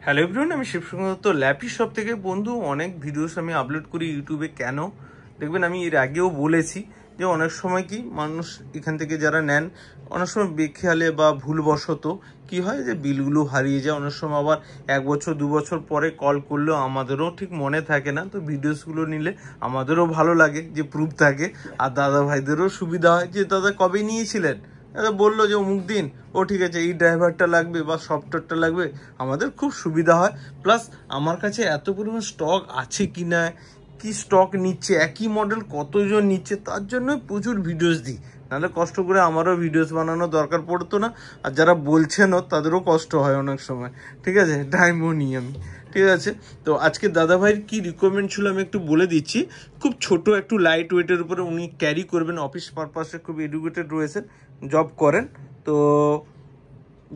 Hello everyone, আমি Shibsundar lappy shop থেকে। বন্ধু, অনেক ভিডিওস আমি আপলোড করি ইউটিউবে। কেন দেখবেন, আমি এর আগেও বলেছি যে অনেক সময় কি মানুষ এখান থেকে যারা নেন, অনেক সময় বেখেয়ালে বা ভুলবশত কি হয় যে বিলগুলো হারিয়ে যায়। অনেক সময় আবার 1 বছর 2 বছর পরে কল করলেও আমাদেরও ঠিক মনে থাকে না। তো ভিডিওসগুলো নিলে আমাদেরও ভালো লাগে, যে প্রুফ থাকে, আর দাদা ভাইদেরও সুবিধা হয় যে দাদা কবে নিয়েছিলেন, বললো যে অমুক দিন, ও ঠিক আছে এই ড্রাইভারটা লাগবে বা সফটওয়্যারটা লাগবে, আমাদের খুব সুবিধা হয়। প্লাস আমার কাছে এত পরিমাণ স্টক আছে কি না, কি স্টক নিচ্ছে, একই মডেল কতজন নিচ্ছে, তার জন্য প্রচুর ভিডিওস দিই। নাহলে কষ্ট করে আমারও ভিডিওস বানানোর দরকার পড়তো না, আর যারা বলছেনও তাদেরও কষ্ট হয় অনেক সময়। ঠিক আছে, টাইমও নিই আমি। ঠিক আছে, তো আজকে দাদা ভাইয়ের কী রিকোয়ারমেন্ট ছিল আমি একটু বলে দিচ্ছি। খুব ছোট একটু লাইট ওয়েটের উপরে উনি ক্যারি করবেন, অফিস পারপাসে খুব এডুকেটেড রয়েছেন, জব করেন। তো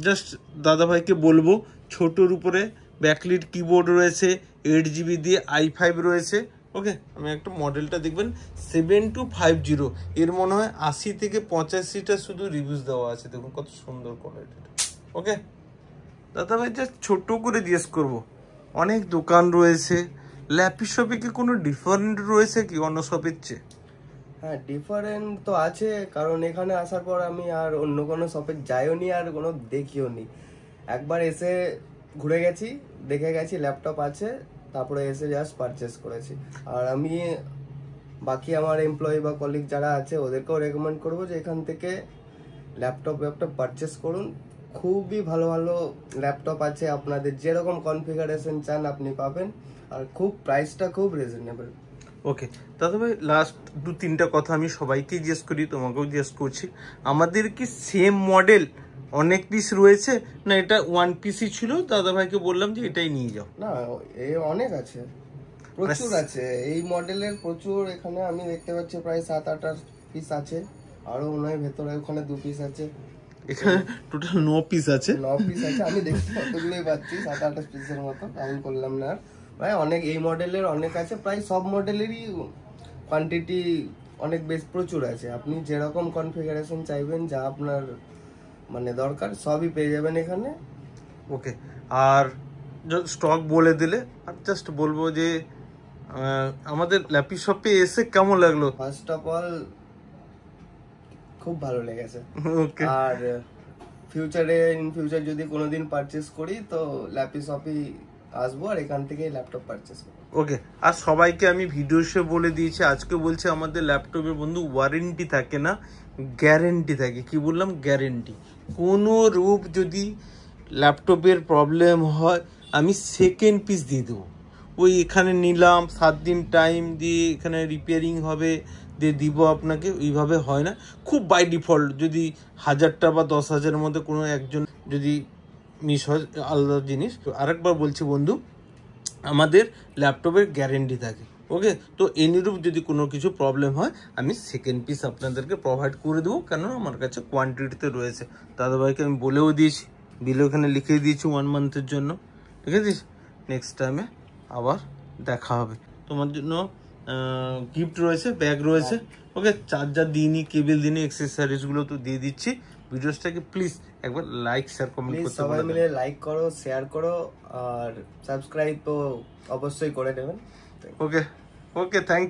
জাস্ট দাদা ভাইকে বলবো, ছোটোর উপরে ব্যাকলিট কিবোর্ড রয়েছে, 8GB দিয়ে i5 রয়েছে। ওকে, আমি একটা মডেলটা দেখবেন 7250, এর মনে হয় 80 থেকে 85টা শুধু রিভিউজ দেওয়া আছে। দেখুন কত সুন্দর কোয়ালিটিটা। ওকে দাদা ভাই, জাস্ট ছোট করে জিজ্ঞেস করবো, অনেক দোকান রয়েছে, ল্যাপি শপে কি কোনো ডিফারেন্ট রয়েছে কি অন্য শপের চেয়ে? হ্যাঁ, ডিফারেন্ট তো আছে, কারণ এখানে আসার পর আমি আর অন্য কোনো শপে যাইও নি আর কোনো দেখিও নি। একবার এসে ঘুরে গেছি, দেখে গেছি ল্যাপটপ আছে, তারপরে এসে জাস্ট পারচেস করেছি। আর আমি বাকি আমার এমপ্লয়ি বা কলিগ যারা আছে ওদেরকেও রেকমেন্ড করবো যে এখান থেকে ল্যাপটপ পারচেস করুন। খুবই ভালো ভালো ল্যাপটপ আছে, আপনাদের যেরকম কনফিগারেশন চান আপনি পাবেন, আর খুব প্রাইসটা খুব রিজনেবল। ওকে দাদা ভাই, লাস্ট 2-3টা কথা আমি সবাইকেই জিজ্ঞেস করি, তোমাকেও জিজ্ঞেস করছি, আমাদের কি সেম মডেল অনেক পিস রয়েছে, না এটা ওয়ান পিসই ছিল, দাদা ভাইকে বললাম যে এটাই নিয়ে যাও? না, অনেক আছে, প্রচুর আছে এই মডেলের, প্রচুর। এখানে আমি দেখতে পাচ্ছি প্রায় 7-8 পিস আছে, আরো মনে হয় ভেতরে ওখানে 2 পিস আছে। এখানে টোটাল 9 পিস আছে। 9 পিস আছে, আমি দেখতে কতগুলোই পাচ্ছি, 7-8 পিসের মতো, কাউন্ট করলাম না। ভাই অনেক, এই মডেলের অনেক আছে, প্রায় সব মডেলেরই কোয়ান্টিটি অনেক বেশ প্রচুর আছে। আপনি যেরকম কনফিগারেশন চাইবেন, যা আপনার মানে দরকার, সবই পেয়ে যাবেন এখানে। ওকে, আর স্টক বলে দিলে, আর জাস্ট বলবো যে আমাদের ল্যাপি শপে এসে কেমন লাগলো? ফার্স্ট অফ অল খুব ভালো লেগেছে। ওকে, আর ইন ফিউচার যদি কোনোদিন পারচেস করি তো ল্যাপি শপই আসবো, আর এখান থেকে ল্যাপটপ পারচেস করবো। ওকে, আর সবাইকে আমি ভিডিওসে বলে দিয়েছি, আজকে বলছি আমাদের ল্যাপটপের বন্ধু ওয়ারেন্টি থাকে না, গ্যারেন্টি থাকে। কি বললাম? গ্যারেন্টি। কোনো রূপ যদি ল্যাপটপের প্রবলেম হয়, আমি সেকেন্ড পিস দিয়ে দেবো। ওই এখানে নিলাম 7 দিন টাইম দিয়ে এখানে রিপেয়ারিং হবে দিয়ে দিব আপনাকে, ওইভাবে হয় না। খুব বাই ডিফল্ট যদি 1000টা বা 10,000-এর মধ্যে কোনো একজন যদি মিস হয়, আলাদা জিনিস। তো আরেকবার বলছি বন্ধু, আমাদের ল্যাপটপের গ্যারেন্টি থাকে। ওকে, তো এনিরূপ যদি কোনো কিছু প্রবলেম হয়, আমি সেকেন্ড পিস আপনাদেরকে প্রোভাইড করে দেবো, কেন আমার কাছে কোয়ান্টিটিতে রয়েছে। দাদাভাইকে আমি বলেও দিয়েছি, বিলে ওখানে লিখে দিয়েছি 1 মান্থের জন্য। ঠিক আছে, নেক্সট টাইমে আবার দেখা হবে। তোমার জন্য গিফট রয়েছে, ব্যাগ রয়েছে। ওকে, চার্জার দিইনি, কেবল দিইনি, অ্যাক্সেসরিজগুলো তো দিয়ে দিচ্ছি। ভিডিওসটাকে প্লিজ একবার লাইক শেয়ার কমেন্ট করতে সবাই মিলে লাইক করো, শেয়ার করো, আর সাবস্ক্রাইব তো অবশ্যই করে দেবেন। ওকে ওকে, থ্যাংক ইউ।